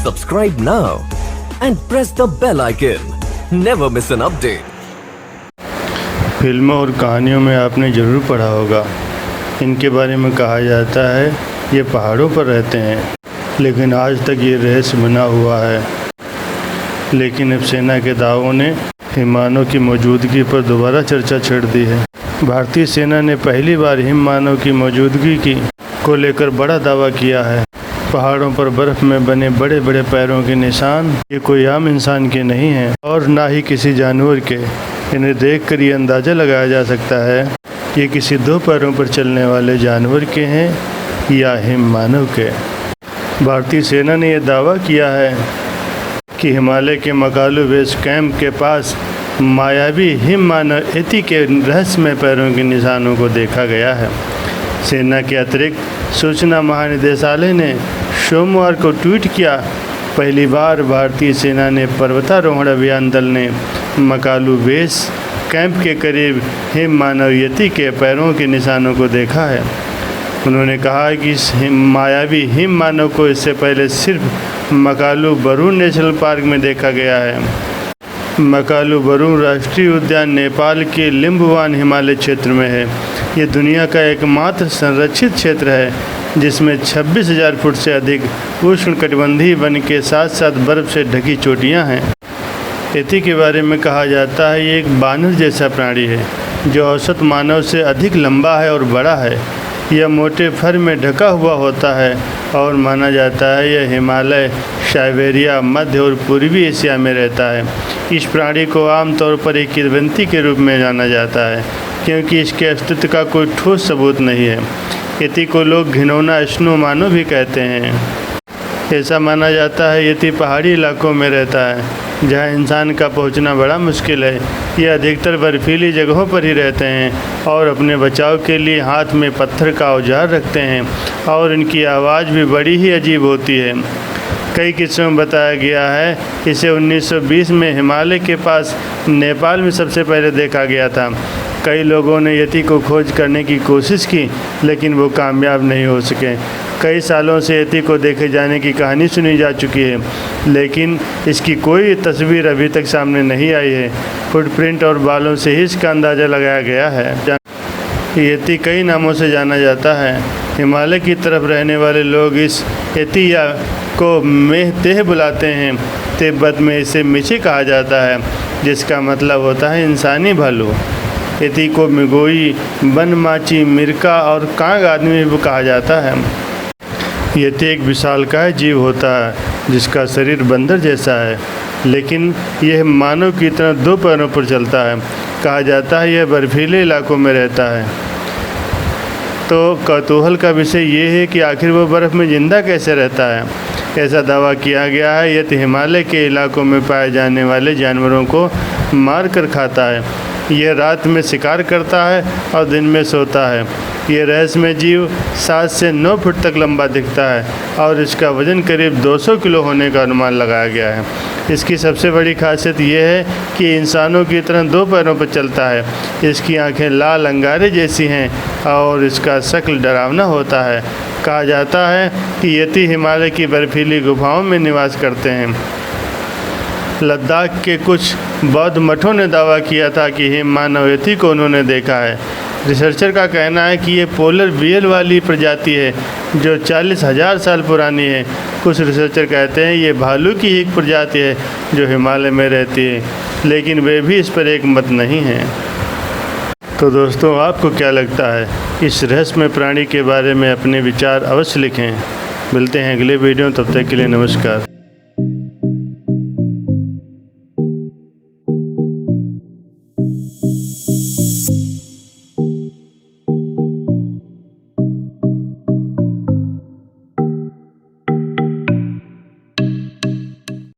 Subscribe now and press the bell icon. Never miss an update. फिल्मों और कहानियों में आपने ज़रूर पढ़ा होगा, इनके बारे में कहा जाता है ये पहाड़ों पर रहते हैं, लेकिन आज तक ये रहस्य बना हुआ है। लेकिन अब सेना के दावों ने हिममानव की मौजूदगी पर दोबारा चर्चा छेड़ दी है। भारतीय सेना ने पहली बार हिममानव की मौजूदगी को लेकर बड़ा दावा किया है। पहाड़ों पर बर्फ़ में बने बड़े बड़े पैरों के निशान ये कोई आम इंसान के नहीं हैं और ना ही किसी जानवर के। इन्हें देखकर ये अंदाज़ा लगाया जा सकता है कि ये किसी दो पैरों पर चलने वाले जानवर के हैं या हिममानव के। भारतीय सेना ने यह दावा किया है कि हिमालय के मकालू बेस कैंप के पास मायावी हिममानव यति के रहस्यमय पैरों के निशानों को देखा गया है। सेना के अतिरिक्त सूचना महानिदेशालय ने सोमवार को ट्वीट किया, पहली बार भारतीय सेना ने पर्वतारोहण अभियान दल ने मकालू बेस कैंप के करीब हिममानव यति के पैरों के निशानों को देखा है। उन्होंने कहा कि इस मायावी हिममानव को इससे पहले सिर्फ मकालू बरून नेशनल पार्क में देखा गया है। मकालू बरून राष्ट्रीय उद्यान नेपाल के लिम्बुवान हिमालय क्षेत्र में है। ये दुनिया का एकमात्र संरक्षित क्षेत्र है जिसमें 26,000 फुट से अधिक उष्णकटिबंधीय वन के साथ साथ बर्फ़ से ढकी चोटियां हैं। यति के बारे में कहा जाता है ये एक बानर जैसा प्राणी है जो औसत मानव से अधिक लंबा है और बड़ा है। यह मोटे फर में ढका हुआ होता है और माना जाता है यह हिमालय, साइबेरिया, मध्य और पूर्वी एशिया में रहता है। इस प्राणी को आमतौर पर एक किंवदंती के रूप में जाना जाता है क्योंकि इसके अस्तित्व का कोई ठोस सबूत नहीं है। यति को लोग घिनौना स्नो मानव भी कहते हैं। ऐसा माना जाता है यति पहाड़ी इलाकों में रहता है जहां इंसान का पहुंचना बड़ा मुश्किल है। ये अधिकतर बर्फीली जगहों पर ही रहते हैं और अपने बचाव के लिए हाथ में पत्थर का औजार रखते हैं और इनकी आवाज़ भी बड़ी ही अजीब होती है। कई किस्सों में बताया गया है इसे 1920 में हिमालय के पास नेपाल में सबसे पहले देखा गया था। कई लोगों ने यति को खोज करने की कोशिश की लेकिन वो कामयाब नहीं हो सके। कई सालों से यति को देखे जाने की कहानी सुनी जा चुकी है लेकिन इसकी कोई तस्वीर अभी तक सामने नहीं आई है। फुटप्रिंट और बालों से ही इसका अंदाज़ा लगाया गया है। यति कई नामों से जाना जाता है। हिमालय की तरफ रहने वाले लोग इस यति या को मेहतेह बुलाते हैं। तिब्बत में इसे मिची कहा जाता है जिसका मतलब होता है इंसानी भालू। यति को मिगोई, बनमाची, मिर्का और कांग आदमी भी कहा जाता है। यति एक विशालकाय जीव होता है जिसका शरीर बंदर जैसा है लेकिन यह मानव की तरह दो पैरों पर चलता है। कहा जाता है यह बर्फीले इलाकों में रहता है। तो कौतूहल का विषय ये है कि आखिर वो बर्फ़ में ज़िंदा कैसे रहता है। ऐसा दावा किया गया है यति हिमालय के इलाकों में पाए जाने वाले जानवरों को मार कर खाता है। यह रात में शिकार करता है और दिन में सोता है। ये रहस्यमय जीव 7 से 9 फुट तक लंबा दिखता है और इसका वज़न करीब 200 किलो होने का अनुमान लगाया गया है। इसकी सबसे बड़ी खासियत यह है कि इंसानों की तरह दो पैरों पर चलता है। इसकी आंखें लाल अंगारे जैसी हैं और इसका शक्ल डरावना होता है। कहा जाता है कि यति हिमालय की बर्फीली गुफाओं में निवास करते हैं। लद्दाख के कुछ बौद्ध मठों ने दावा किया था कि हिममानव यति को उन्होंने देखा है। रिसर्चर का कहना है कि ये पोलर बियर वाली प्रजाति है जो 40,000 साल पुरानी है। कुछ रिसर्चर कहते हैं ये भालू की ही एक प्रजाति है जो हिमालय में रहती है, लेकिन वे भी इस पर एक मत नहीं हैं। तो दोस्तों, आपको क्या लगता है इस रहस्यमय प्राणी के बारे में? अपने विचार अवश्य लिखें। मिलते हैं अगले वीडियो, तब तक के लिए नमस्कार।